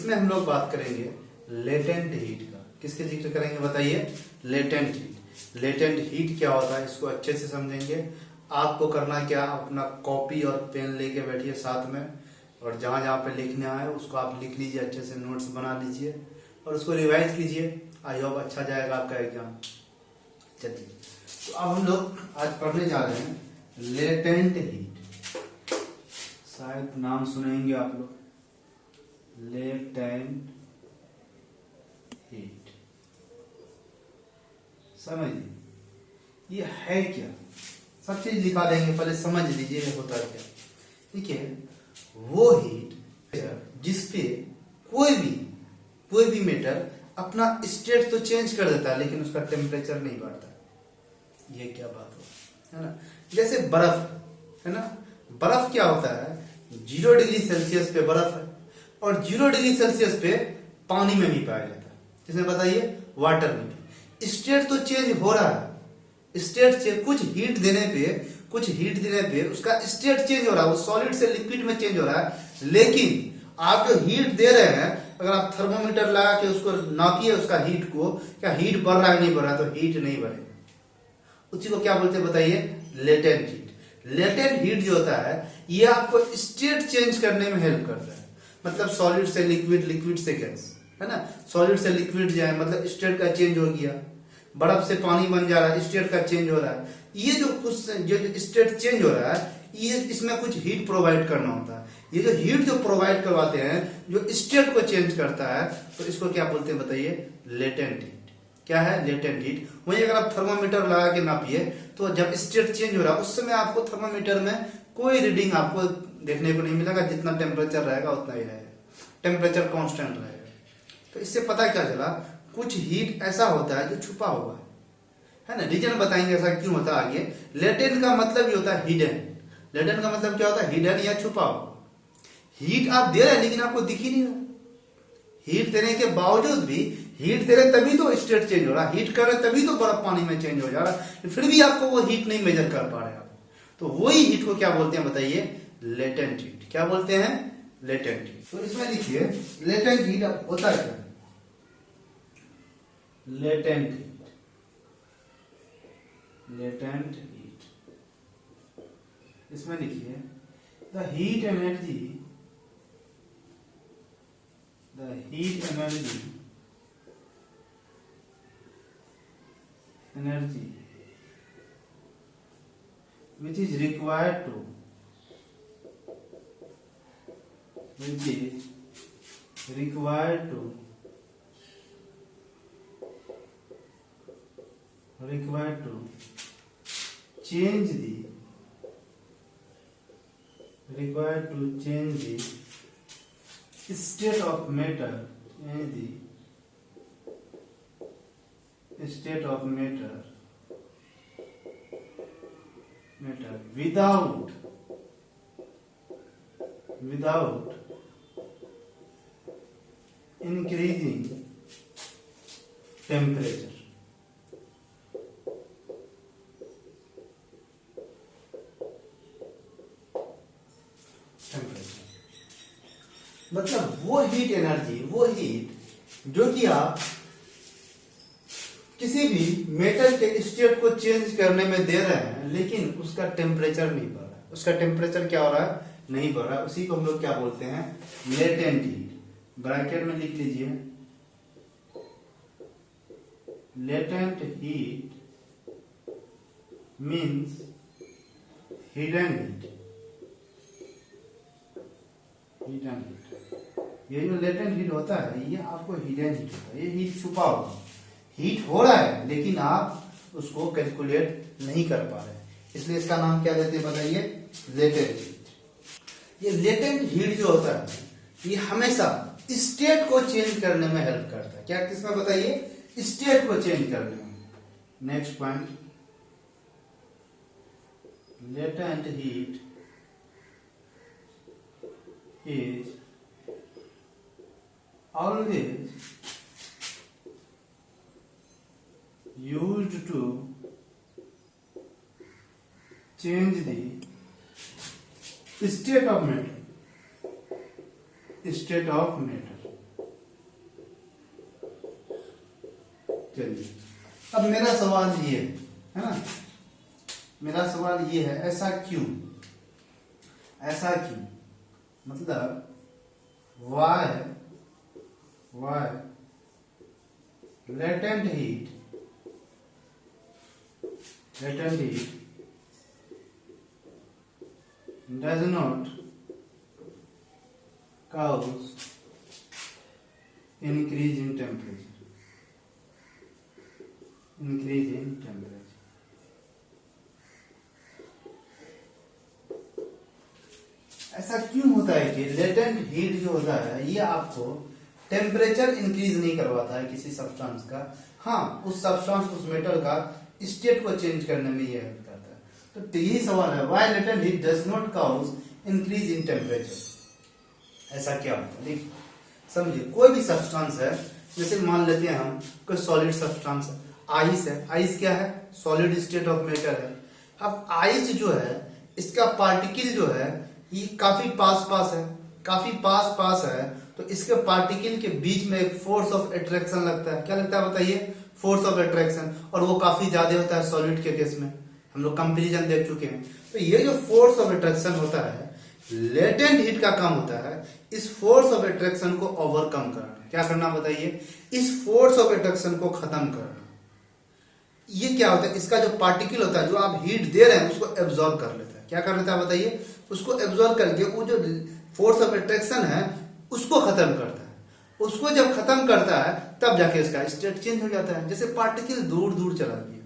इसमें हम लोग बात करेंगे लेटेंट हीट का। किसके जिक्र करेंगे बताइए? Latent heat. लेटेंट हीट क्या होता है इसको अच्छे से समझेंगे। आपको करना क्या, अपना कॉपी और पेन लेके बैठिए साथ में, और जहां जहां पे लिखना है उसको आप लिख लीजिए, अच्छे से नोट्स बना लीजिए और उसको रिवाइज कीजिए। आई होप अच्छा जाएगा आपका एग्जाम। चलिए, तो अब हम लोग आज पढ़ने जा रहे हैं लेटेंट हीट। शायद नाम सुनेंगे आप लोग, लेटेंट हीट। समझिए ये है क्या, सब चीज लिखा देंगे, पहले समझ लीजिए ये होता क्या। ठीक है, वो हीट जिसपे कोई भी मेटर अपना स्टेट तो चेंज कर देता है लेकिन उसका टेम्परेचर नहीं बढ़ता। ये क्या बात हो, है ना? जैसे बर्फ है ना, बर्फ क्या होता है, 0 डिग्री सेल्सियस पे बर्फ है और 0 डिग्री सेल्सियस पे पानी में भी पाया जाता है। जिसमें बताइए वाटर में भी स्टेट तो चेंज हो रहा है। स्टेट से कुछ हीट देने पे उसका स्टेट चेंज हो रहा है, वो सॉलिड से लिक्विड में चेंज हो रहा है। लेकिन आप जो हीट दे रहे हैं, अगर आप थर्मोमीटर लगा के उसको नापिए उसका हीट को, क्या हीट बढ़ रहा है नहीं बढ़ रहा, तो हीट नहीं बढ़ेगा। उसी को क्या बोलते हैं बताइए? Latent heat. लेटेंट हीट जो होता है ये आपको स्टेट चेंज करने में हेल्प करता है। मतलब सॉलिड से लिक्विड, लिक्विड से गैस, है ना, सॉलिड से लिक्विड जाए मतलब स्टेट का चेंज हो गया। बर्फ से पानी बन जा रहा है, स्टेट का चेंज हो रहा है। ये जो कुछ जो स्टेट चेंज हो रहा है, ये इसमें कुछ हीट प्रोवाइड करना होता है। ये जो हीट जो प्रोवाइड करवाते हैं, जो स्टेट को चेंज करता है, तो इसको क्या बोलते हैं बताइए? Latent heat. क्या है? Latent heat. वहीं अगर आप थर्मोमीटर लगा के नापिए तो जब स्टेट चेंज हो रहा है उस समय आपको थर्मोमीटर में कोई रीडिंग आपको देखने को नहीं मिलेगा। जितना टेम्परेचर रहेगा उतना ही रहेगा, टेम्परेचर कांस्टेंट रहेगा। तो इससे पता क्या चला, कुछ हीट ऐसा होता है जो छुपा हुआ है ना। रीजन बताएंगे ऐसा क्यों होता है आगे। लेटेंट का मतलब ये होता है हिडन। लेटेंट का मतलब क्या होता है? हिडन या छुपा हुआ। हीट आप दे रहे हैं लेकिन आपको दिख ही नहीं रहा। हीट देने के बावजूद भी, हीट दे रहे तभी तो स्टेट चेंज हो रहा है, हीट कर रहे तभी तो बर्फ पानी में चेंज हो जा रहा है, फिर भी आपको वो हीट नहीं मेजर कर पा रहे आप। तो वही हीट को क्या बोलते हैं बताइए? Latent heat. क्या बोलते हैं? Latent heat. तो इसमें लिखिए लेटेंट हीट होता क्या? Latent heat, latent heat. इसमें लिखिए the heat energy, the heat energy which is required to change the state of matter, without increasing temperature। मतलब वो हीट एनर्जी, वो हीट जो कि आप किसी भी मेटल के स्टेट को चेंज करने में दे रहे हैं लेकिन उसका टेम्परेचर नहीं बढ़ रहा है, उसका टेम्परेचर क्या हो रहा है? नहीं बढ़ रहा है। उसी को हम लोग क्या बोलते हैं? Latent heat. ब्रैकेट में लिख लीजिए latent heat means hidden heat. ये जो लेटेंट हीट होता है ये आपको हिडन हीट होता है। ये हीट छुपा हुआ, हीट हो रहा है लेकिन आप उसको कैलकुलेट नहीं कर पा रहे, इसलिए इसका नाम क्या देते हैं बताइए? Latent heat. ये लेटेंट हीट जो होता है ये हमेशा स्टेट को चेंज करने में हेल्प करता है। क्या? किसमें बताइए? स्टेट को चेंज करने में। Next point, latent heat is always used to change the state of matter, अब मेरा सवाल ये है ना, मेरा सवाल ये है, ऐसा क्यों, ऐसा क्यों, मतलब why latent heat does not cause increase in temperature. ऐसा क्यों होता है कि लेटेंट हीट जो होता है ये आपको टेम्परेचर इंक्रीज नहीं करवाता है किसी सब्सटेंस का, हाँ उस सब्सटेंस उस मेटल का स्टेट को चेंज करने में ये हेल्प करता है। तो यही सवाल है, why latent heat does not cause increase in temperature. ऐसा क्या होता है, देखिए समझिए, कोई भी सब्सटेंस है, जैसे मान लेते हैं हम कोई सॉलिड सब्सटेंस है, आइस है, आइस क्या है, सॉलिड स्टेट ऑफ मैटर है। अब आइस जो है इसका पार्टिकल जो है ये काफी पास है, काफी पास है, तो इसके पार्टिकल के बीच में एक फोर्स ऑफ अट्रैक्शन लगता है। क्या लगता है बताइए, फोर्स ऑफ अट्रैक्शन, और वो काफी ज्यादा होता है सॉलिड के केस में, हम लोग कंपैरिजन देख चुके हैं। तो ये जो फोर्स ऑफ अट्रैक्शन होता है, लेटेंट हीट का काम होता है इस फोर्स ऑफ अट्रैक्शन को ओवरकम करना। क्या करना बताइए, इस फोर्स ऑफ अट्रैक्शन को खत्म करना। ये क्या होता है, इसका जो पार्टिकल होता है जो आप हीट दे रहे हैं उसको एब्जॉर्ब कर लेता है। क्या कर लेता है बताइए, उसको एब्जॉर्ब करके वो जो फोर्स ऑफ अट्रैक्शन है उसको खत्म करता है। उसको जब खत्म करता है तब जाके इसका स्टेट चेंज हो जाता है। जैसे पार्टिकल दूर दूर चला गया,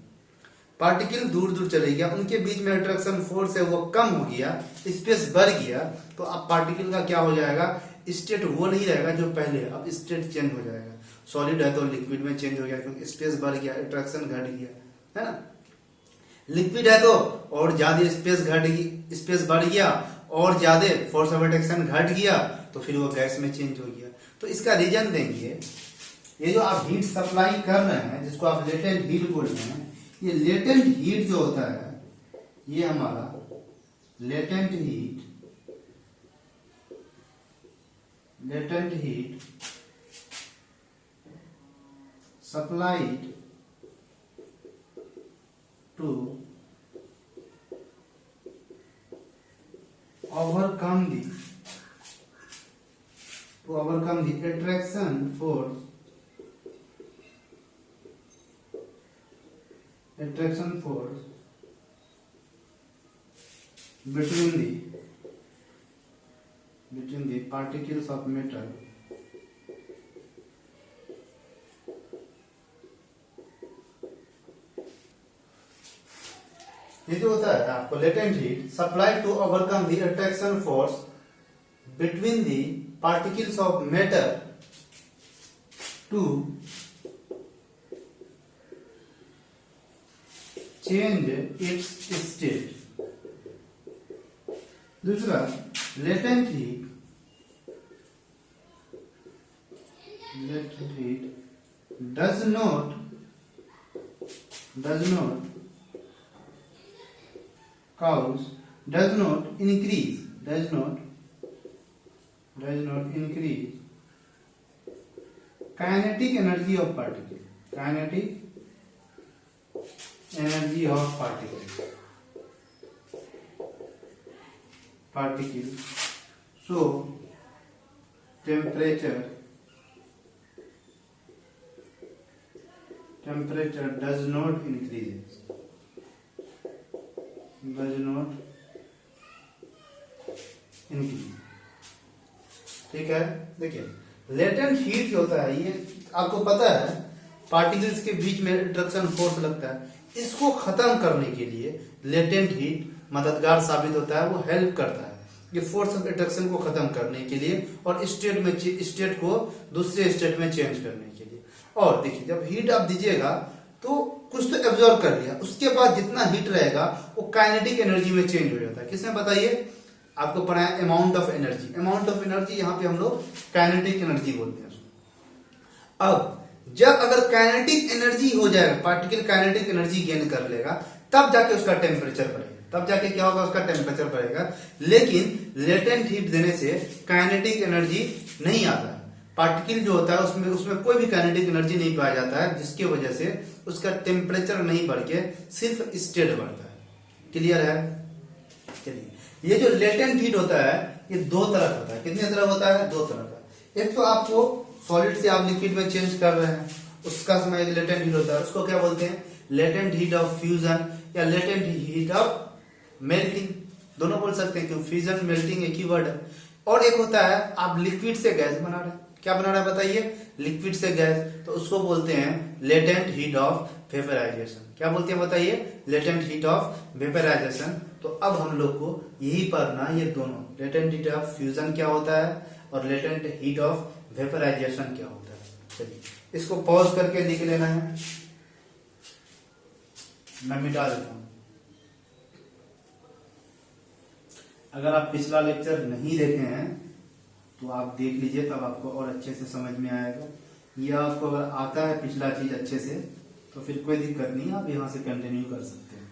पार्टिकल दूर दूर चले गया, उनके बीच में अट्रैक्शन फोर्स है वो कम हो गया, स्पेस बढ़ गया, तो अब पार्टिकल का क्या हो जाएगा, स्टेट वो नहीं रहेगा जो पहले, अब स्टेट चेंज हो जाएगा। सॉलिड है तो लिक्विड में चेंज हो गया क्योंकि स्पेस बढ़ गया, अट्रैक्शन घट गया, है ना। लिक्विड है तो और ज्यादा स्पेस बढ़ गया और ज्यादा फोर्स ऑफ अट्रैक्शन घट गया, तो फिर वो गैस में चेंज हो गया। तो इसका रीजन देंगे, ये जो आप हीट सप्लाई कर रहे हैं जिसको आप लेटेंट हीट बोल रहे हैं, ये लेटेंट हीट जो होता है ये हमारा latent heat supplied to overcome the attraction force between the particles of metal ये जो होता है आपको latent heat supplied to overcome the attraction force between the particles of matter to change its state. दूसरा, latent heat does not increase kinetic energy of particles. So temperature does not increase. ठीक है, देखिए latent heat जो होता है ये आपको पता है पार्टिकल्स के बीच में अट्रैक्शन फोर्स लगता है, इसको खत्म करने के लिए लेटेंट हीट मददगार साबित होता है, वो हेल्प करता है ये फोर्स ऑफ अट्रैक्शन को खत्म करने के लिए और स्टेट को दूसरे स्टेट में चेंज करने के लिए। और देखिए जब हीट आप दीजिएगा तो कुछ तो एब्जॉर्ब कर लिया, उसके बाद जितना हीट रहेगा वो काइनेटिक एनर्जी में चेंज हो जाता है। किसने बताइए, आपको पढ़ा है अमाउंट ऑफ एनर्जी, यहाँ पे हम लोग काइनेटिक एनर्जी बोलते हैं। अब जब अगर काइनेटिक एनर्जी हो जाएगा, पार्टिकल काइनेटिक एनर्जी गेन कर लेगा, तब जाके उसका टेम्परेचर बढ़ेगा, तब जाके क्या होगा, उसका टेम्परेचर बढ़ेगा। लेकिन लेटेंट हीट देने से काइनेटिक एनर्जी नहीं आता है, पार्टिकल जो होता है उसमें कोई भी काइनेटिक एनर्जी नहीं पाया जाता है, जिसकी वजह से उसका टेम्परेचर नहीं बढ़ के सिर्फ स्टेट बढ़ता है। क्लियर है? चलिए, ये जो लेटेंट हीट होता है ये दो तरह का होता है। कितने तरह होता है? दो तरह का। एक तो आपको सॉलिड से आप लिक्विड में चेंज कर रहे हैं, उसका समय एक लेटेंट हीट होता है, उसको क्या बोलते हैं? लेटेंट हीट ऑफ फ्यूजन या लेटेंट हीट ऑफ मेल्टिंग, दोनों बोल सकते हैं क्योंकि फ्यूजन मेल्टिंग एक ही वर्ड है। और एक होता है आप लिक्विड से गैस बना रहे हैं। क्या बना रहा है बताइए? लिक्विड से गैस, तो उसको बोलते हैं लेटेंट हीट ऑफ वेपराइजेशन। क्या बोलते हैं बताइए? Latent heat of vaporisation. तो अब हम लोग को यही पढ़ना, ये दोनों लेटेंट हीट ऑफ फ्यूजन क्या होता है और लेटेंट हीट ऑफ वेपराइजेशन क्या होता है। चलिए, इसको पॉज करके लिख लेना है, मैं मिटा देता हूं। अगर आप पिछला लेक्चर नहीं देखे हैं तो आप देख लीजिए, तब आपको और अच्छे से समझ में आएगा। या आपको अगर आता है पिछला चीज अच्छे से तो फिर कोई दिक्कत नहीं, आप यहां से कंटिन्यू कर सकते हैं।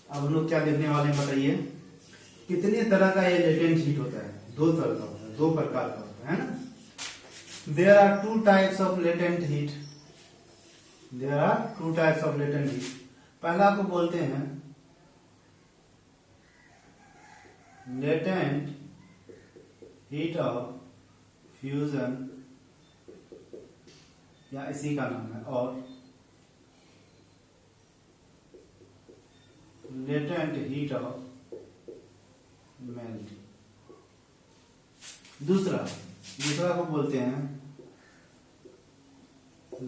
अब हम लोग क्या देखने वाले हैं बताइए? कितने तरह का ये लेटेंट हीट होता है? दो तरह का होता है, दो प्रकार का होता है ना। There are two types of latent heat. There are two types of latent heat. पहला को बोलते हैं लेटेंट हीट ऑफ फ्यूजन, या इसी का नाम है, और लेटेंट हीट ऑफ मेल्टिंग। दूसरा को बोलते हैं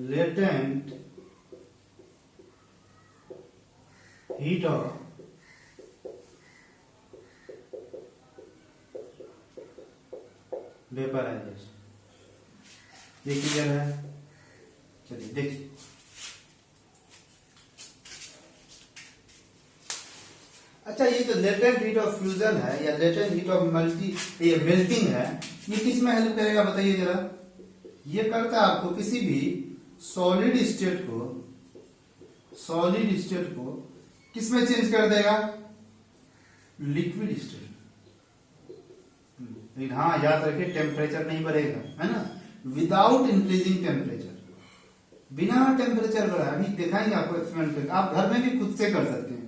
लेटेंट हीट ऑफ वेपराइजेशन। ये क्लियर है? चलिए देखिए, अच्छा ये जो लेटेंट हीट ऑफ फ्यूजन है या लेटेंट हीट ऑफ मेल्टिंग है, ये किस में हेल्प करेगा बताइए जरा? ये करता है आपको किसी भी सॉलिड स्टेट को किस में चेंज कर देगा? Liquid state. लेकिन हाँ याद रखिए, टेम्परेचर नहीं बढ़ेगा, है ना, विदाउट इंक्रीजिंग टेम्परेचर, बिना टेम्परेचर बढ़ा। अभी दिखाएंगे आपको एक्सपेरिमेंट करके, आप घर में भी खुद से कर सकते हैं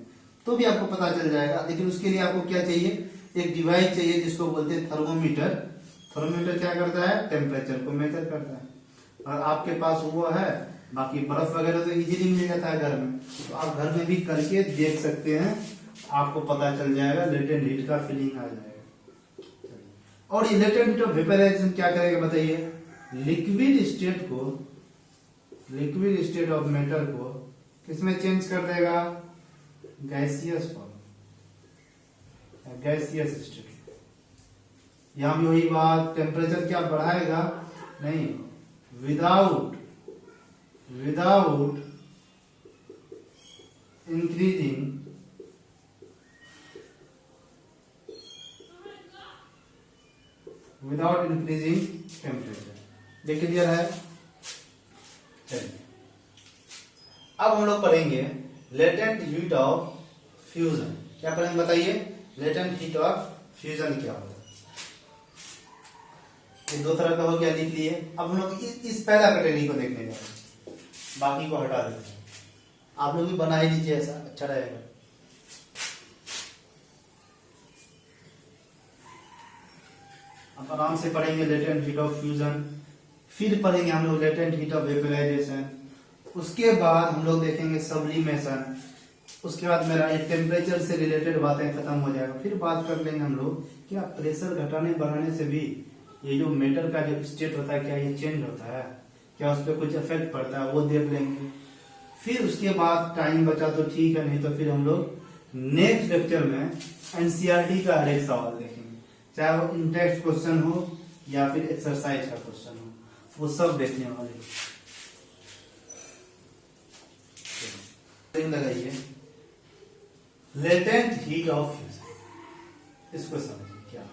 तो भी आपको पता चल जाएगा। लेकिन उसके लिए आपको क्या चाहिए? एक डिवाइस चाहिए जिसको बोलते हैं थर्मोमीटर। थर्मोमीटर क्या करता है? टेम्परेचर को मेजर करता है। और आपके पास वो है, बाकी बर्फ वगैरह तो इजीली मिल जाता है घर में, तो आप घर में भी करके देख सकते हैं, आपको पता चल जाएगा, लेटेंट हीट का फीलिंग आ जाएगा। और ये लेटेंट हीट ऑफ वेपराइजेशन क्या करेगा बताइए? लिक्विड स्टेट ऑफ मैटर को किसमें चेंज कर देगा? Gaseous form, gaseous state. यहां भी वही बात, टेम्परेचर क्या बढ़ाएगा? नहीं, विदाउट इंक्रीजिंग टेम्परेचर। ये क्लियर है? चलिए, अब हम लोग पढ़ेंगे लेटेंट हीट ऑफ फ्यूजन। क्या पढ़ेंगे बताइए? लेटेंट हीट ऑफ फ्यूजन क्या होता है? ये दो तरह का हो गया, लिख लिए। अब हम लोग इस पहला कैटेगरी को देखने जा रहे हैं, बाकी को हटा देते हैं। आप लोग भी बना ही लीजिए, ऐसा अच्छा रहेगा। अब आराम से पढ़ेंगे लेटेंट हीट ऑफ फ्यूजन, फिर पढ़ेंगे हम लोग लेटेंट हीट ऑफ वेपराइजेशन, उसके बाद हम लोग देखेंगे सब्लिमेशन, उसके बाद मेरा ये टेम्परेचर से रिलेटेड बातें खत्म हो जाएगा। फिर बात कर लेंगे हम लोग क्या प्रेशर घटाने बढ़ाने से भी ये जो मेटल का जो स्टेट होता है क्या ये चेंज होता है, क्या उस पर कुछ इफेक्ट पड़ता है, वो देख लेंगे। फिर उसके बाद टाइम बचा तो ठीक है, नहीं तो फिर हम लोग नेक्स्ट लेक्चर में एनसीईआरटी का हर एक सवाल देखेंगे, चाहे वो इंटेक्स्ट क्वेश्चन हो या फिर एक्सरसाइज का क्वेश्चन हो, वो सब देखने वाले। लगाइए लेटेंट हीट ऑफ फ्यूजन, इसको समझिए क्या।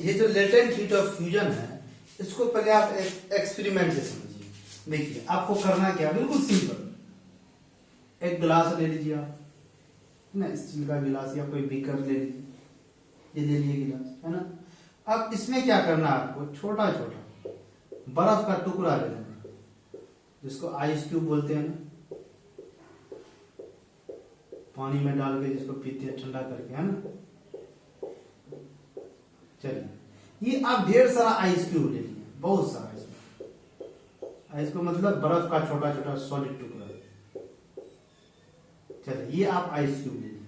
ये जो लेटेंट हीट ऑफ फ्यूजन है, इसको पहले आप एक्सपेरिमेंट से समझिए। देखिए आपको करना क्या, बिल्कुल सिंपल। एक गिलास ले लीजिए आप, ना स्टील का गिलास या कोई बीकर ले लीजिए, ये ले लिए गिलास, है ना। अब इसमें क्या करना है आपको, छोटा छोटा बर्फ का टुकड़ा ले लेना, जिसको आइस क्यूब बोलते हैं ना, पानी में डाल के जिसको पीते हैं ठंडा करके, है ना। चलिए ये आप ढेर सारा आइस क्यूब ले लिए, बहुत सारा आइस को मतलब बर्फ का छोटा छोटा सॉलिड टुकड़ा। चलिए ये आप आइस क्यूब ले लीजिए।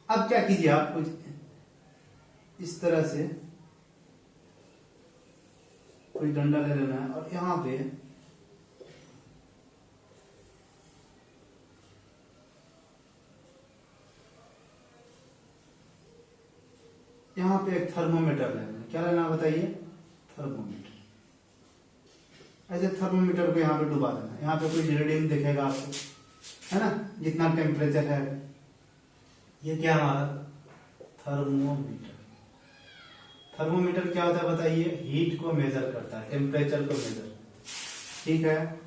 अब क्या कीजिए, आप कुछ इस तरह से कोई डंडा ले लेना है और यहां पे एक थर्मोमीटर लेना है। क्या लेना बताइए, थर्मोमीटर। ऐसे थर्मोमीटर को यहाँ पे डुबा देना, यहाँ पे कोई रीडिंग दिखेगा आपको, है ना, जितना टेम्परेचर है। ये क्या हमारा थर्मोमीटर। थर्मोमीटर क्या होता है बताइए, हीट को मेजर करता है, टेम्परेचर को मेजर, ठीक है।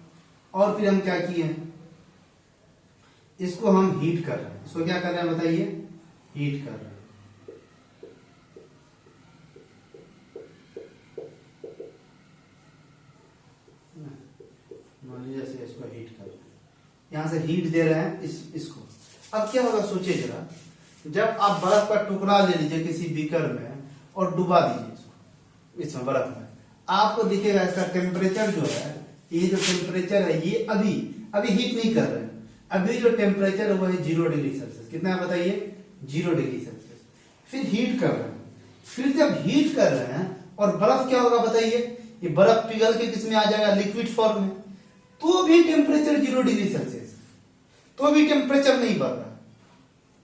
और फिर हम क्या किए, इसको हम हीट कर रहे हैं। इसको क्या कर रहे हैं बताइए, हीट कर रहे हैं। मान लीजिए जैसे इसको हीट कर रहे हैं, यहां से हीट दे रहे हैं इसको। अब क्या होगा सोचिए जरा, जब आप बर्फ का टुकड़ा ले लीजिए किसी बीकर में और डुबा दीजिए इसको इसमें बर्फ में, आपको दिखेगा इसका टेम्परेचर जो है, ये जो टेम्परेचर है ये अभी हीट नहीं कर रहे हैं। अभी जो टेम्परेचर है वो है 0 डिग्री सेल्सियस। कितना है बताइए, 0 डिग्री सेल्सियस। फिर हीट कर रहे हैं, फिर जब हीट कर रहे हैं और बर्फ क्या होगा बताइए, ये बर्फ पिघल के किसमें आ जाएगा, लिक्विड फॉर्म में, तो भी टेम्परेचर 0 डिग्री सेल्सियस, तो भी टेम्परेचर नहीं बढ़ रहा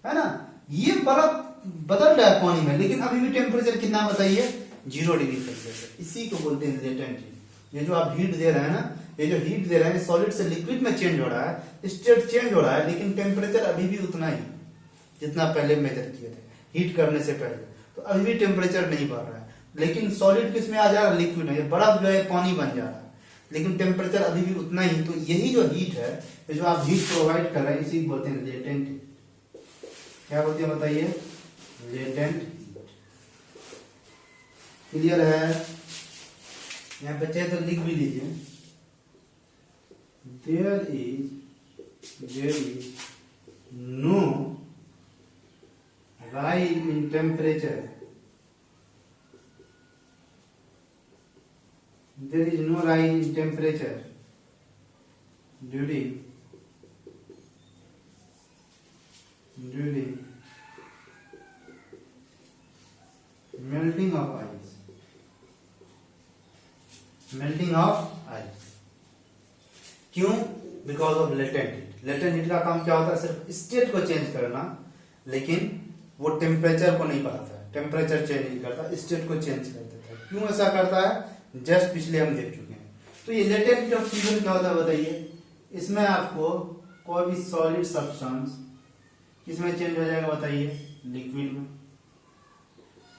है ना। ये बर्फ बदल रहा है पानी में, लेकिन अभी भी टेम्परेचर कितना बताइए, 0 डिग्री सेल्सियस। इसी को बोलते हैं लेटेंट हीट। ये जो आप हीट दे रहे हैं ना, ये जो हीट दे रहे हैं सॉलिड से लिक्विड में चेंज हो रहा है, स्टेट चेंज हो रहा है, लेकिन टेम्परेचर अभी भी उतना ही जितना पहले मेजर किए थे हीट करने से पहले। तो अभी भी टेम्परेचर नहीं बढ़ रहा है, लेकिन सॉलिड किस में आ जा रहा है, लिक्विड में। बर्फ जो है पानी बन जा रहा है, लेकिन टेम्परेचर अभी भी उतना ही। तो यही जो हीट है, जो आप हीट प्रोवाइड कर रहे हैं, इसी बोलते हैं लेटेंट हीट। क्या बोलते हैं बताइए, लेटेंट हीट। क्लियर है, यहाँ पे चाहे तो लिख भी लीजिए, there is no rise in temperature, there is no rise in temperature during melting of ice. क्यों, because of latent heat. Latent heat का काम क्या होता है, सिर्फ स्टेट को चेंज करना, लेकिन वो टेम्परेचर को नहीं बढ़ाता है, टेम्परेचर चेंज नहीं करता, स्टेट को चेंज कर देता है। क्यों ऐसा करता है, जस्ट पिछले हम देख चुके हैं। तो ये लेटेंट हीट ऑफ फ्यूजन क्या होता है बताइए, इसमें आपको कोई भी सॉलिड सब्सटेंस किसमें चेंज हो जाएगा बताइए, लिक्विड में,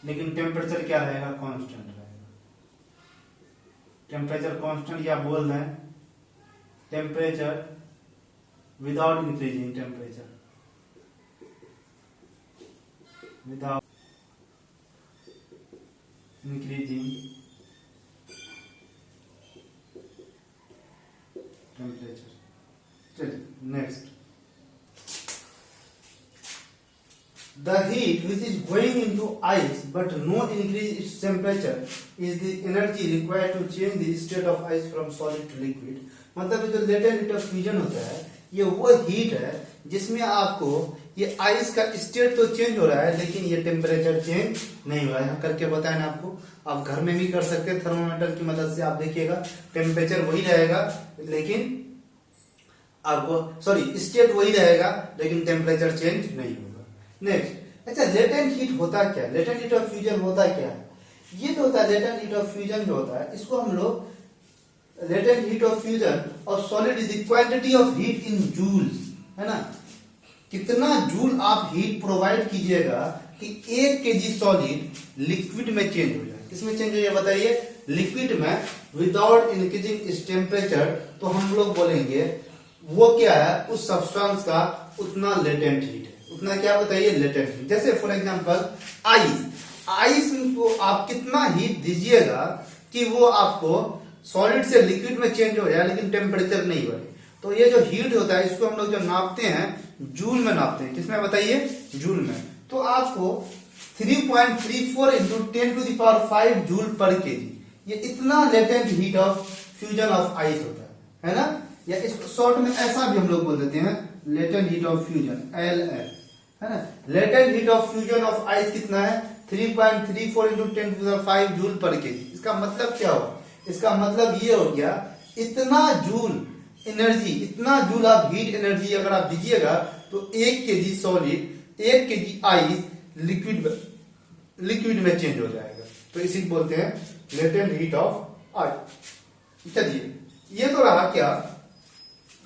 लेकिन टेम्परेचर क्या रहेगा, कांस्टेंट रहेगा। टेम्परेचर कांस्टेंट या बोल दें temperature without increasing temperature, without increasing temperature. चलिए next, the heat which is going into ice but no increase its temperature is the energy required to change the state of ice from solid to liquid। मतलब जो latent heat of fusion होता है, ये वो heat है जिसमें आपको ये आइस का स्टेट तो चेंज हो रहा है, लेकिन ये टेम्परेचर चेंज नहीं हो रहा है। यहाँ करके बताया ना आपको, आप घर में भी कर सकते हैं, थर्मोमीटर की मदद से आप देखिएगा टेम्परेचर वही रहेगा, लेकिन आपको स्टेट वही रहेगा, लेकिन टेम्परेचर चेंज नहीं होगा। नेक्स्ट, अच्छा लेटेंट हीट होता क्या है, लेटेंट हीट ऑफ फ्यूजन होता क्या है। ये जो होता है लेटेंट हीट ऑफ फ्यूजन जो होता है, इसको हम लोग लेटेंट हीट ऑफ फ्यूजन और solid is the quantity of heat in joules, है ना। कितना जूल आप हीट प्रोवाइड कीजिएगा कि 1 kg सॉलिड लिक्विड में चेंज हो जाएगा। किसमें चेंज हो जाएगा बताइए? लिक्विड में विदाउट इंक्रीजिंग इस टेम्परेचर, तो हम लोग बोलेंगे वो क्या है, उस सब्सटेंस का उतना लेटेंट हीट है। उतना क्या बताइए? Latent heat. जैसे फॉर एग्जांपल आइस, आइस को आप कितना हीट दीजिएगा कि वो आपको सॉलिड से लिक्विड में चेंज हो जाए लेकिन टेम्परेचर नहीं बढ़े। तो ये जो हीट होता है इसको हम लोग जो नापते हैं जूल में नापते हैं। किसमें बताइए? जूल में। तो आपको 3.34 इंटू 10⁵ जूल पर केजी, ये इतना latent heat of fusion of ice होता है ना? या इसको शॉर्ट में ऐसा भी हम लोग बोल देते हैं, latent heat of fusion, LL, है ना? Latent heat of fusion of ice कितना है? 3.34 इंटू 10⁵ जूल पर केजी। इसका मतलब क्या हुआ? इसका मतलब ये हो गया, इतना जूल एनर्जी, इतना जूल आप हीट एनर्जी अगर आप दीजिएगा तो 1 KG solid, 1 KG ice liquid में चेंज हो जाएगा। तो इसी को बोलते हैं लेटेंट हीट ऑफ आइस। चलिए, ये तो रहा क्या,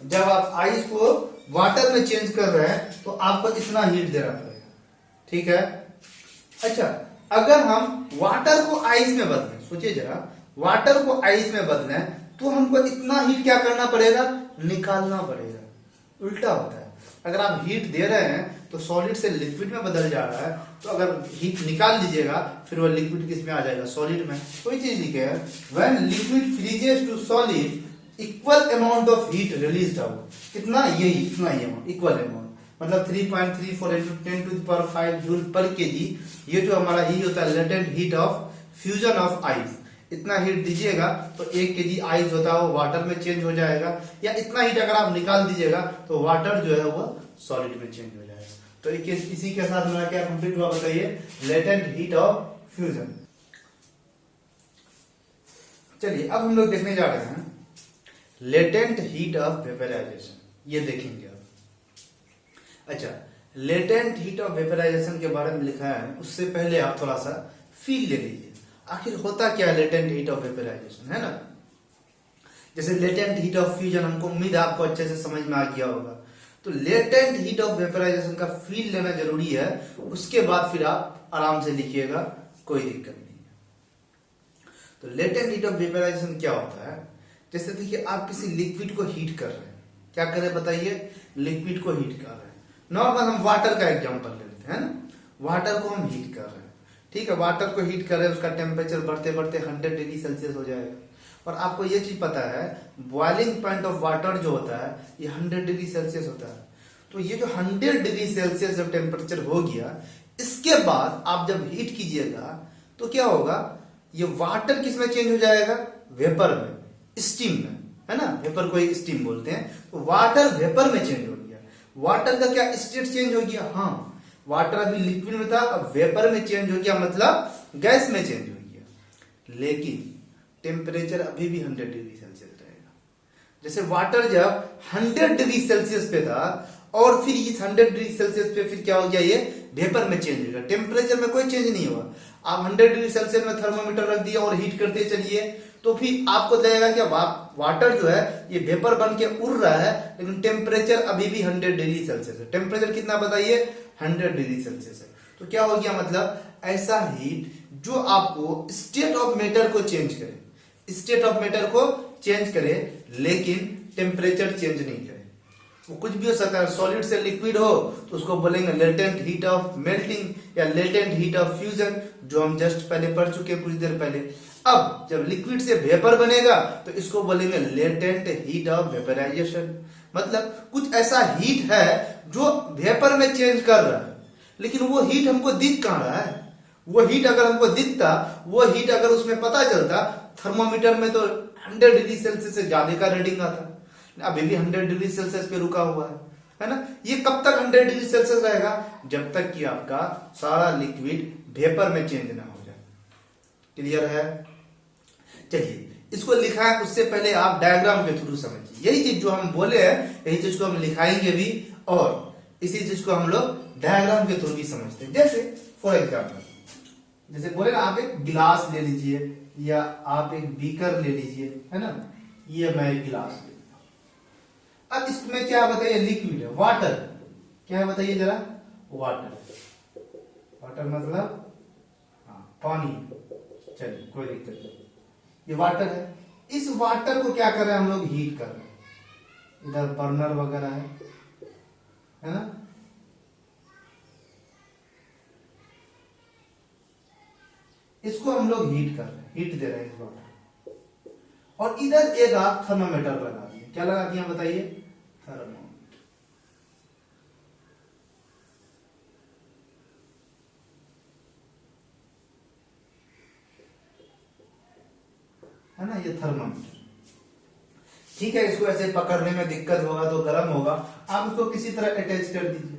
जब आप आइस को वाटर में चेंज कर रहे हैं तो आपको इतना हीट देना पड़ेगा, ठीक है? अच्छा, अगर हम वाटर को आइस में बदलें, सोचिए जरा, वाटर को आइस में बदलें तो हमको इतना हीट क्या करना पड़ेगा? निकालना पड़ेगा। उल्टा होता है, अगर आप हीट दे रहे हैं तो सॉलिड से लिक्विड में बदल जा रहा है, तो अगर हीट निकाल दीजिएगा फिर वो लिक्विड किस में आ जाएगा? सॉलिड में। कोई चीज लिखे है, when liquid freezes to solid equal amount of heat released out. कितना? यही इतना ही अमाउंट, इक्वल अमाउंट, मतलब 3.34 इंटू 10⁵ जूल पर केजी। ये जो हमारा ही होता है latent heat of fusion of ice. इतना हीट दीजिएगा तो 1 केजी आइस होता है वो वाटर में चेंज हो जाएगा, या इतना हीट अगर आप निकाल दीजिएगा तो वाटर जो है वो सॉलिड में चेंज हो जाएगा। तो इसी के साथ मेरा क्या कंप्लीट हुआ बताइए? Latent heat of fusion. चलिए, अब हम लोग देखने जा रहे हैं लेटेंट हीट ऑफ वेपराइजेशन। ये देखेंगे अब। अच्छा, लेटेंट हीट ऑफ वेपराइजेशन के बारे में लिखा है, उससे पहले आप थोड़ा सा फील ले लीजिए, आखिर होता क्या है लेटेंट हीट ऑफ वेपराइजेशन, है ना? जैसे लेटेंट हीट ऑफ फ्यूजन, हमको उम्मीद है आपको अच्छे से समझ में आ गया होगा। तो लेटेंट हीट ऑफ वेपराइजेशन का फील लेना जरूरी है, उसके बाद फिर आप आराम से लिखिएगा, कोई दिक्कत नहीं है। तो लेटेंट हीट ऑफ वेपराइजेशन क्या होता है? जैसे देखिए, आप किसी लिक्विड को हीट कर रहे हैं, क्या कर रहे हैं बताइए? लिक्विड को हीट कर रहे हैं। नॉर्मल हम वाटर का एग्जांपल ले लेते हैं ना, वाटर को हम हीट कर रहे हैं, ठीक है? वाटर को हीट कर रहे हैं, उसका टेम्परेचर बढ़ते बढ़ते 100 डिग्री सेल्सियस हो जाएगा। और आपको ये चीज पता है, बॉइलिंग पॉइंट ऑफ वाटर जो होता है ये 100 डिग्री सेल्सियस होता है। तो ये जो 100 डिग्री सेल्सियस जब टेम्परेचर हो गया, इसके बाद आप जब हीट कीजिएगा तो क्या होगा? ये वाटर किस में चेंज हो जाएगा? वेपर में, स्टीम में, है ना? वेपर को एक स्टीम बोलते हैं। तो वाटर वेपर में चेंज हो गया। वाटर का क्या स्टेट चेंज हो गया? हाँ, वाटर अभी लिक्विड में था, अब वेपर में चेंज हो गया, मतलब गैस में चेंज हो गया। लेकिन टेम्परेचर अभी भी 100 डिग्री सेल्सियस रहेगा। जैसे वाटर जब 100 डिग्री सेल्सियस पे था और फिर इस 100 डिग्री सेल्सियस पे फिर क्या हो गया? ये वेपर में चेंज हो गया। टेम्परेचर में कोई चेंज नहीं हुआ। आप 100 डिग्री सेल्सियस में थर्मोमीटर रख दिया और हीट करते चलिए, तो फिर आपको लगेगा कि वाटर जो है ये वेपर बन के उड़ रहा है, लेकिन टेम्परेचर अभी भी 100 डिग्री सेल्सियस है। टेम्परेचर कितना बताइए? 100 डिग्री सेल्सियस है। तो क्या हो गया? मतलब ऐसा हीट जो आपको स्टेट ऑफ मैटर को चेंज करे, स्टेट ऑफ मैटर को चेंज करे, लेकिन टेम्परेचर चेंज नहीं करे। वो कुछ भी हो सकता है, सॉलिड से लिक्विड हो तो उसको बोलेंगे लेटेंट हीट ऑफ मेल्टिंग या लेटेंट हीट ऑफ फ्यूजन, जो हम जस्ट पहले पढ़ चुके हैं कुछ देर पहले। अब जब लिक्विड से वेपर बनेगा तो इसको बोलेंगे लेटेंट हीट ऑफ वेपराइजेशन। मतलब कुछ ऐसा हीट है जो वेपर में चेंज कर रहा है, लेकिन वो हीट हमको दिख कहां रहा है? वो हीट अगर हमको दिखता, वो हीट अगर उसमें पता चलता, थर्मोमीटर में तो 100 डिग्री सेल्सियस से ज्यादा का रीडिंग आता, अभी भी 100 डिग्री सेल्सियस पे रुका हुआ है ना? ये कब तक 100 डिग्री सेल्सियस रहेगा? जब तक कि आपका सारा लिक्विड वेपर में चेंज ना हो जाए। क्लियर है? चलिए, इसको लिखा है उससे पहले आप डायग्राम के थ्रू समझिए। यही चीज जो हम बोले हैं, यही चीज को हम लिखाएंगे भी, और इसी चीज को हम लोग डायग्राम के थ्रू भी समझते हैं। जैसे फॉर एग्जाम्पल, जैसे बोले ना, आप एक गिलास ले लीजिए या आप एक बीकर ले लीजिए, है ना? ये मैं एक गिलास ले लिया। अब इसमें क्या बताइए? लिक्विड है, वाटर। क्या है बताइए जरा? वाटर। वाटर मतलब हाँ, पानी। चलिए कोई दिक्कत नहीं, ये वाटर है, इस वाटर को क्या कर रहे हैं हम लोग, हीट कर रहे हैं। इधर बर्नर वगैरह है ना, इसको हम लोग हीट कर रहे हैं, हीट दे रहे हैं इस वाटर। और इधर एक आप थर्मामीटर लगा दिए, क्या लगा दिया बताइए, थर्मामीटर, है ना, ये थर्मामीटर। ठीक है, इसको ऐसे पकड़ने में दिक्कत होगा तो गर्म होगा, आप इसको किसी तरह अटैच कर दीजिए,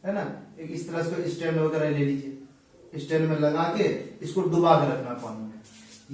है ना, एक इस तरह से स्टैंड वगैरह ले लीजिए, स्टैंड में लगा के इसको डुबा के रखना पानी में।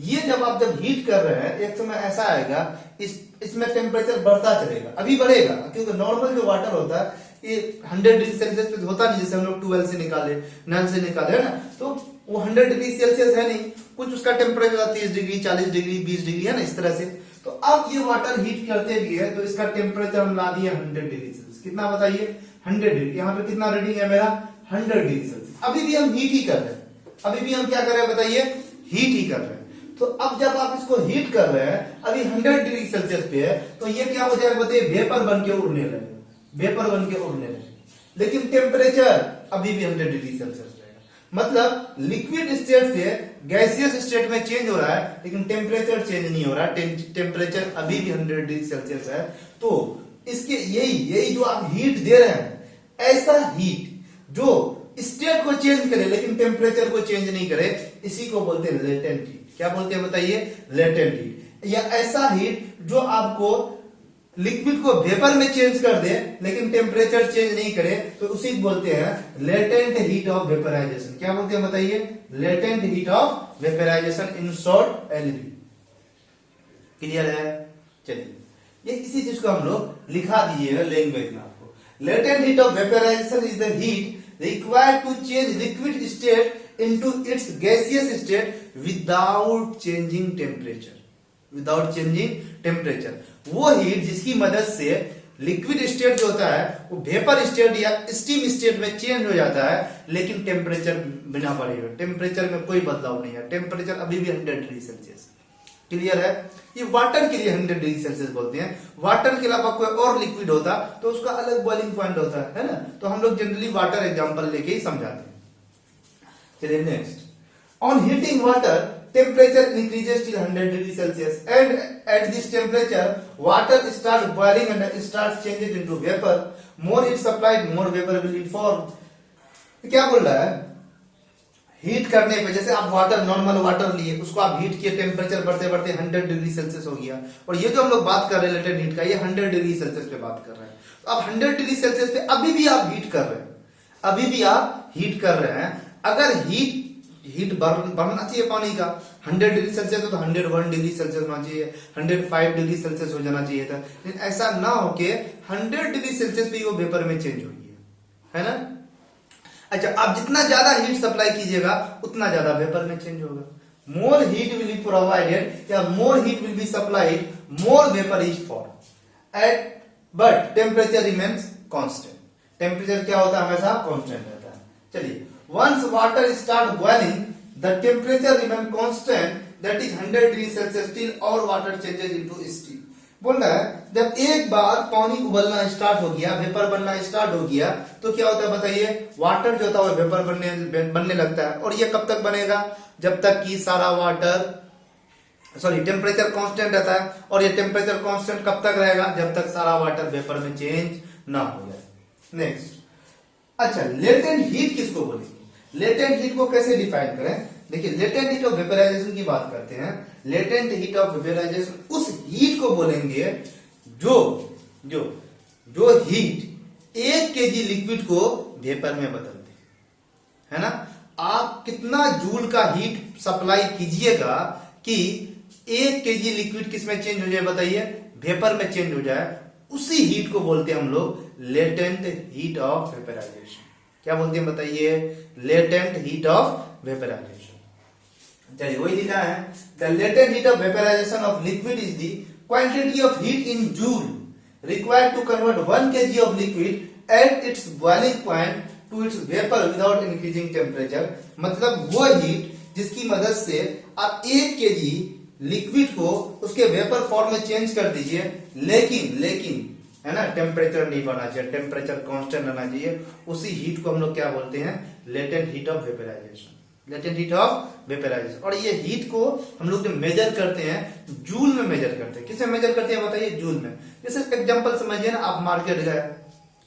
ये जब हीट कर रहे हैं, एक समय ऐसा आएगा इसमें टेम्परेचर बढ़ता चलेगा, अभी बढ़ेगा, क्योंकि नॉर्मल जो वाटर होता है ये 100 डिग्री सेल्सियस पे होता नहीं, जैसे हम लोग ट्यूबवेल से निकाले, नल से निकाले, है ना, तो वो 100 डिग्री सेल्सियस है नहीं, कुछ उसका टेम्परेचर 30 डिग्री, 40 डिग्री, 20 डिग्री, है ना, इस तरह से। तो अब ये वाटर हीट करते भी है तो इसका टेम्परेचर हम ला दिए 100 डिग्री सेल्सियस, कितना बताइए, 100 डिग्री। यहाँ पे कितना रीडिंग है मेरा, 100 डिग्री सेल्सियस। अभी भी हम हीट ही कर रहे हैं, अभी भी हम क्या कर रहे हैं बताइए, हीट ही कर रहे हैं। तो अब जब आप इसको हीट कर रहे हैं, अभी 100 डिग्री सेल्सियस पे है, तो ये क्या हो जाएगा बताइए, वेपर बन के उड़ने लगेगा, वेपर बन के उड़ने लगेगा। लेकिन टेम्परेचर अभी भी 100 डिग्री सेल्सियस रहेगा, मतलब लिक्विड स्टेट से गैसियस स्टेट में चेंज हो रहा है, लेकिन टेम्परेचर चेंज नहीं हो रहा, टेम्परेचर अभी भी 100 डिग्री सेल्सियस है। तो इसके यही जो आप हीट दे रहे हैं, ऐसा हीट जो स्टेट को चेंज करे लेकिन टेम्परेचर को चेंज नहीं करे, इसी को बोलते हैं लेटेंट हीट। क्या बोलते हैं बताइए, लेटेंट हीट। या ऐसा हीट जो आपको लिक्विड को वेपर में चेंज कर दे लेकिन टेम्परेचर चेंज नहीं करे, तो उसी को बोलते हैं लेटेंट हीट ऑफ वेपराइजेशन। क्या बोलते हैं बताइए, latent heat of vaporisation, in short LV. Clear है, चलिए ये इसी चीज को हम लोग लिखा दीजिएगा लैंग्वेज में आपको। Latent heat of vaporisation is the heat required to change liquid state into its gaseous state without changing temperature, without changing temperature. वो हीट जिसकी मदद से लिक्विड स्टेट जो होता है वो वेपर स्टेट या स्टीम स्टेट में चेंज हो जाता है, लेकिन टेम्परेचर बिना बढ़े, टेम्परेचर में कोई बदलाव नहीं है, टेम्परेचर अभी भी 100 डिग्री सेल्सियस। क्लियर है, ये वाटर के लिए 100 डिग्री सेल्सियस बोलते हैं। वाटर के अलावा कोई और लिक्विड होता तो उसका अलग बॉइलिंग पॉइंट होता है ना, तो हम लोग जनरली वाटर एग्जांपल लेके ही समझाते हैं। चलिए next, on heating water temperature increases till 100 degree Celsius, and at this temperature water starts boiling and starts changes into vapor. More heat supplied, more vapor will be formed. क्या बोल रहा है, heat करने पे, जैसे आप वाटर, नॉर्मल वाटर लिए, उसको आप हीट किए, टेम्परेचर बढ़ते बढ़ते 100 डिग्री सेल्सियस हो गया, और ये जो हम लोग बात कर रहे हैं लेटेंट हीट का, ये 100 डिग्री सेल्सियस पे बात कर रहे हैं। तो आप 100 डिग्री सेल्सियस पे अभी भी आप हीट कर रहे हैं, अभी भी आप हीट कर रहे हैं। अगर हीट बढ़ना चाहिए पानी का, 100 डिग्री सेल्सियस तो 101 डिग्री सेल्सियस होना चाहिए, 105 डिग्री सेल्सियस हो जाना चाहिए था, लेकिन ऐसा ना हो के 100 डिग्री सेल्सियस पे वो वेपर में चेंज हो गया, है ना। अच्छा, आप जितना ज्यादा हीट सप्लाई कीजिएगा उतना ज्यादा वेपर में चेंज होगा। More heat will be provided या more heat will be supplied, more vapour is formed, but temperature remains constant. Temperature क्या होता है, हमेशा कांस्टेंट रहता है। चलिए, once water start boiling the temperature remain constant, that is 100 degree celsius, till all water changes into steam। बोल रहा है जब एक बार पानी उबलना स्टार्ट हो गया, वेपर बनना स्टार्ट हो गया, तो क्या होता है बताइए, वाटर जो होता है वो वेपर बनने लगता है। और ये कब तक बनेगा, जब तक कि सारा वाटर, सॉरी, टेम्परेचर कांस्टेंट रहता है। और ये टेम्परेचर कांस्टेंट कब तक रहेगा, जब तक सारा वाटर वेपर में चेंज ना हो जाए। नेक्स्ट, अच्छा, लेटेंट हीट किसको बोलेंगे, लेटेंट हीट को कैसे डिफाइन करें। देखिए, लेटेंट हीट ऑफ वेपराइजेशन की बात करते हैं। लेटेंट हीट ऑफ वेपराइजेशन उस हीट को बोलेंगे जो जो जो हीट 1 केजी लिक्विड को वेपर में बदल दे, है ना। आप कितना जूल का हीट सप्लाई कीजिएगा कि 1 केजी लिक्विड किस में चेंज हो जाए बताइए, वेपर में चेंज हो जाए, उसी हीट को बोलते हैं हम लोग लेटेंट हीट ऑफ वेपराइजेशन। क्या बोलते हैं बताइए, लेटेंट हीट ऑफ वेपराइजेशन। चलिए वही लिखा है, the latent heat of vaporisation of liquid is the quantity of heat in joule required to convert 1 kg of liquid at its boiling point to its vapour without increasing temperature. मतलब वो हीट जिसकी मदद से आप 1 kg लिक्विड को उसके vapour form में चेंज कर दीजिए, लेकिन है ना टेम्परेचर नहीं बढ़ना चाहिए, टेम्परेचर कांस्टेंट रहना चाहिए। उसी हीट को हम लोग क्या बोलते हैं, latent heat of vaporisation, latent heat of vaporisation. और ये हीट को हम लोग जो मेजर करते हैं जूल में मेजर करते हैं। किसमें मेजर करते हैं बताइए, जूल में। जैसे एग्जांपल समझिए ना, आप मार्केट गए,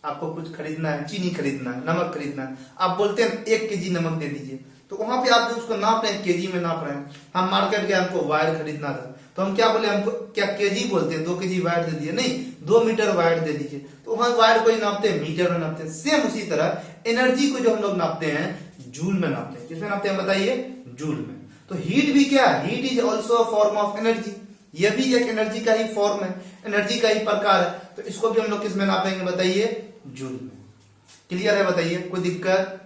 आपको कुछ खरीदना है, चीनी खरीदना है, नमक खरीदना है, आप बोलते हैं 1 kg नमक दे दीजिए, तो वहां पे आप जो उसको नाप रहे हैं केजी में नाप रहे हैं। हम मार्केट गए, हमको वायर खरीदना था, तो हम क्या बोले, हमको क्या केजी बोलते हैं, 2 kg वायर दे दिए, नहीं 2 मीटर वायर दे दीजिए, तो वहां वायर को ही नापते हैं, मीटर में नापते हैं। सेम उसी तरह एनर्जी को जो हम लोग नापते हैं जूल में नापते हैं। किसमें नापते हैं बताइए, जूल में। तो हीट भी क्या है, heat is also a form of energy, यह भी एक एनर्जी का ही फॉर्म है, एनर्जी का ही प्रकार है। तो इसको भी हम लोग किसमें नापेंगे बताइए, जूल में। क्लियर है बताइए, कोई दिक्कत?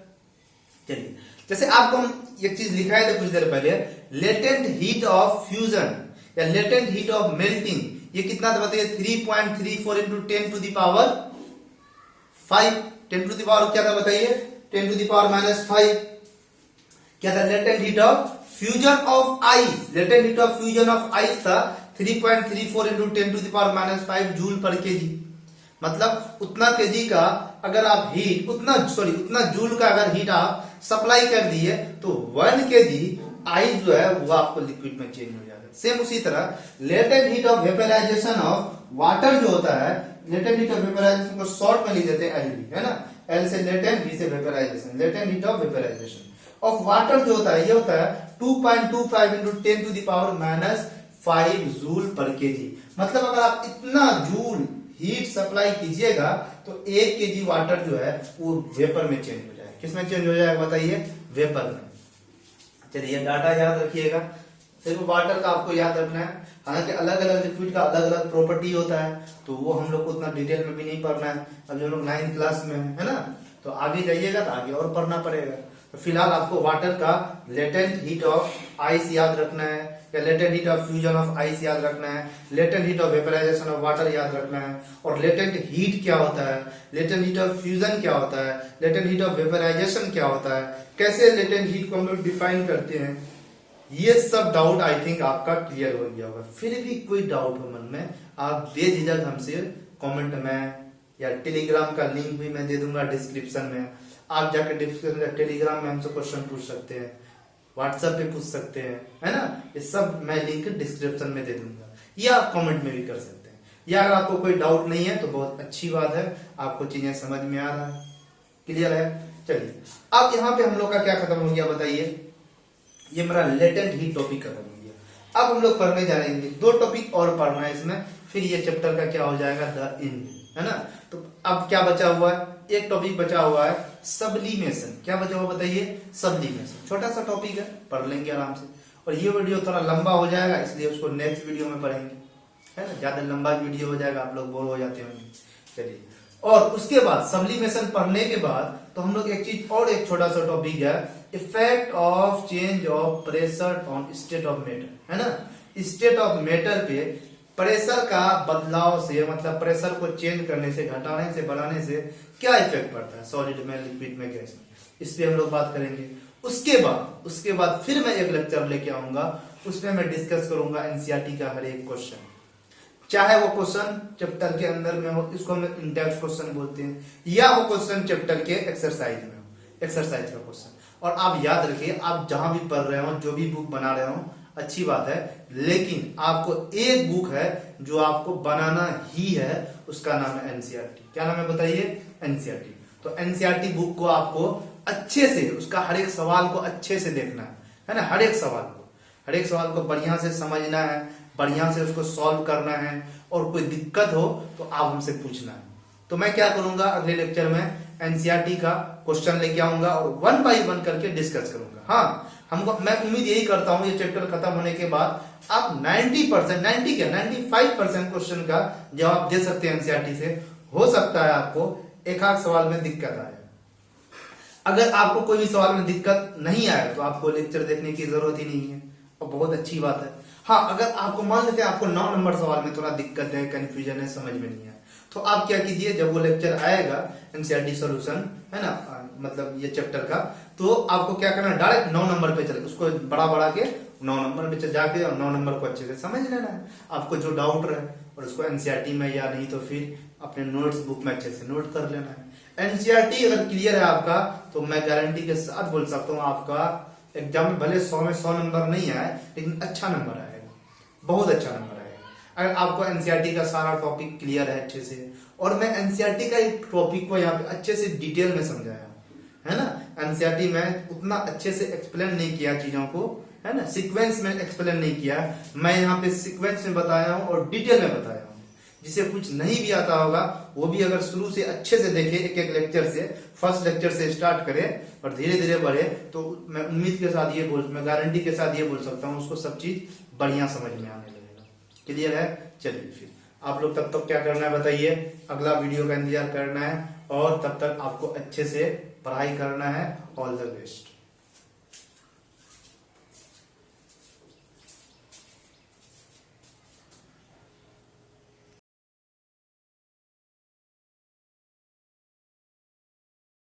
चलिए, जैसे आपको हम एक चीज लिखाए थे कुछ देर पहले, लेटेंट हीट ऑफ फ्यूजन या लेटेंट हीट ऑफ मेल्टिंग, ये कितना था बताइए, 3.34 into 10 to the power 5। 10 to the power क्या था बताइए, 10 टू द पावर -5। क्या था, latent heat of fusion of ice, latent heat of fusion of ice था 3.34 into 10 to the power -5 joule पर केजी। मतलब उतना केजी का अगर आप हीट, उतना जूल का अगर हीट आप सप्लाई कर दिए, तो 1 kg आइस जो है वो आपको लिक्विड में चेंज हो जाएगा। सेम उसी तरह latent heat of vaporisation of water जो होता है, लेटेंट हीट ऑफ वेपराइजेशन को शॉर्ट में लिख देते हैं LV, है ना, L से लेटेंट, V से vaporisation, latent heat of vaporisation of water जो होता है, ये होता है 2.25 into 10 to the power -5 joule पर केजी। मतलब अगर आप इतना जूल हीट सप्लाई कीजिएगा तो 1 kg वाटर जो है वो वेपर में चेंज हो जाएगा। किसमें चेंज हो जाएगा बताइए, वेपर में। चलिए डाटा याद रखिएगा, सिर्फ वाटर का आपको याद रखना है। हालांकि अलग अलग लिक्विड का अलग अलग प्रॉपर्टी होता है, तो वो हम लोग को उतना डिटेल में भी नहीं पढ़ना है। अभी हम लोग 9th क्लास में है ना, तो आगे जाइएगा तो आगे और पढ़ना पड़ेगा। तो फिलहाल आपको वाटर का लेटेंट हीट ऑफ आइस याद रखना है, या latent heat of fusion of ice याद रखना है, latent heat of vaporisation of water याद रखना है, और लेटेंट हीट क्या होता है, लेटेंट हीट ऑफ फ्यूजन क्या होता है, लेटेंट हीट ऑफ वेपराइजेशन क्या होता है, कैसे लेटेंट हीट को हम लोग डिफाइन करते हैं। ये सब डाउट आई थिंक आपका क्लियर हो गया होगा। फिर भी कोई डाउट हो मन में, आप बेझिझक हमसे कमेंट में, या टेलीग्राम का लिंक भी मैं दे दूंगा डिस्क्रिप्शन में, आप जाकर डिस्क्रिप्शन में टेलीग्राम में हमसे क्वेश्चन पूछ सकते हैं, व्हाट्सएप पे पूछ सकते हैं, है ना, ये सब मैं लिंक डिस्क्रिप्शन में दे दूंगा, या आप कमेंट में भी कर सकते हैं। या अगर आपको कोई डाउट नहीं है तो बहुत अच्छी बात है, आपको चीजें समझ में आ रहा है, क्लियर है। चलिए अब यहाँ पे हम लोग का क्या खत्म हो गया बताइए, ये मेरा लेटेंट हीट टॉपिक खत्म हो गया। अब हम लोग पढ़ने जा रहे हैं 2 टॉपिक और पढ़ना है इसमें, फिर ये चैप्टर का क्या हो जाएगा, द एंड, है ना। तो अब क्या बचा हुआ है, एक टॉपिक बचा हुआ है सब्लिमेशन। क्या बचा हुआ बताइए, सब्लिमेशन। छोटा सा टॉपिक है, पढ़ लेंगे आराम से, और ये वीडियो थोड़ा लंबा हो जाएगा, इसलिए उसको नेक्स्ट वीडियो में पढ़ेंगे, है ना। ज्यादा लंबा वीडियो हो जाएगा, आप लोग बोर हो जाते होंगे। चलिए, और उसके बाद सब्लिमेशन पढ़ने के बाद तो हम लोग एक चीज और, एक छोटा सा टॉपिक है, effect of change of pressure on state of matter, है ना। स्टेट ऑफ मैटर पे प्रेशर का बदलाव से, मतलब प्रेशर को चेंज करने से, घटाने से, बढ़ाने से क्या इफेक्ट पड़ता है सॉलिड में, लिक्विड में, गैस में, इस पे हम लोग बात करेंगे। उसके बाद फिर मैं एक लेक्चर लेके आऊंगा, उसमें मैं डिस्कस करूंगा एनसीईआरटी का हर एक क्वेश्चन, चाहे वो क्वेश्चन चैप्टर के अंदर में हो, इसको हम इंडेक्स क्वेश्चन बोलते हैं, या वो क्वेश्चन चैप्टर के एक्सरसाइज में हो, एक्सरसाइज का क्वेश्चन। और आप याद रखिए, आप जहां भी पढ़ रहे हो, जो भी बुक बना रहे हो, अच्छी बात है, लेकिन आपको एक बुक है जो आपको बनाना ही है, उसका नाम है एनसीईआरटी। क्या नाम है बताइए, एनसीईआरटी। तो एनसीईआरटी बुक को आपको अच्छे से, उसका हर एक सवाल को अच्छे से देखना है ना, हर एक सवाल को बढ़िया से समझना है, बढ़िया से उसको सॉल्व करना है, और कोई दिक्कत हो तो आप हमसे पूछना है। तो मैं क्या करूंगा, अगले लेक्चर में एनसीईआरटी का क्वेश्चन लेके आऊंगा और 1 बाय 1 करके डिस्कस करूंगा। हाँ, मैं उम्मीद यही करता हूं, ये चैप्टर खत्म होने के बाद आप 95% क्वेश्चन का जवाब दे सकते हैं एनसीईआरटी से। हो सकता है आपको एक आध सवाल में दिक्कत आए, अगर आपको कोई भी सवाल में दिक्कत नहीं आए तो आपको लेक्चर देखने की जरूरत ही नहीं है, और बहुत अच्छी बात है। हाँ, अगर आपको मान लेते हैं आपको 9 नंबर सवाल में थोड़ा दिक्कत है, कंफ्यूजन है, समझ में नहीं है, तो आप क्या कीजिए, जब वो लेक्चर आएगा एनसीईआरटी सॉल्यूशन है ना, मतलब ये चैप्टर का, तो आपको क्या करना है, डायरेक्ट 9 नंबर पे चले, उसको बड़ा बड़ा के 9 नंबर पे जाके और 9 नंबर को अच्छे से समझ लेना है। आपको जो डाउट रहे और उसको एनसीईआरटी में या नहीं तो फिर अपने नोट्स बुक में अच्छे से नोट कर लेना है। एनसीईआरटी अगर क्लियर है आपका, तो मैं गारंटी के साथ बोल सकता हूँ आपका एग्जाम में भले 100 में 100 नंबर नहीं आए, लेकिन अच्छा नंबर आएगा, बहुत अच्छा नंबर आएगा। अगर आपको एनसीईआरटी का सारा टॉपिक क्लियर है अच्छे से, और मैं एनसीईआरटी का एक टॉपिक को यहाँ पे अच्छे से डिटेल में समझाया है ना, एनसीईआरटी में उतना अच्छे से एक्सप्लेन नहीं किया चीजों को, है ना, सीक्वेंस में एक्सप्लेन नहीं किया, मैं यहाँ पे सीक्वेंस में बताया हूँ और डिटेल में बताया हूँ। जिसे कुछ नहीं भी आता होगा वो भी अगर शुरू से अच्छे से देखे, एक एक लेक्चर से, फर्स्ट लेक्चर से स्टार्ट करे और धीरे धीरे बढ़े, तो मैं उम्मीद के साथ ये मैं गारंटी के साथ ये बोल सकता हूँ उसको सब चीज बढ़िया समझ में आने लगेगा। क्लियर है? चलिए फिर आप लोग तब तक क्या करना है बताइए, अगला वीडियो का इंतजार करना है, और तब तक आपको अच्छे से पढ़ाई करना है। All the best.